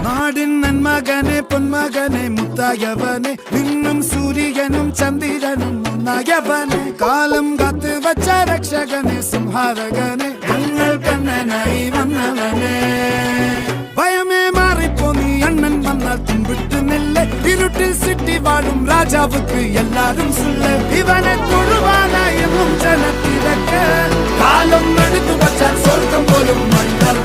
നാടിൻ നന്മകനെ പൊന്മകനെ മുത്തായവനെ നിന്നും സൂര്യനും ചന്ദ്രനും ഒന്നായവനെ കാലം കാത്ത് വച്ച രക്ഷകനെ സംഹാരകനെ ഞങ്ങൾ കണ്ണനായി വന്നവനെ ഭയമേ മാറിപ്പോ നീ അണ്ണൻ വന്നാൽ തുമ്പിട്ട് നെല്ല് ഇരുട്ടിൽ സിറ്റി വാഴും രാജാവുക്ക് എല്ലാരും സുല്ല ഇവനെ തൊഴുവാനായെന്നും ജനത്തിരക്ക് കാലം എടുത്തു വച്ചാൽ സ്വർഗം പോലും മണ്ണർ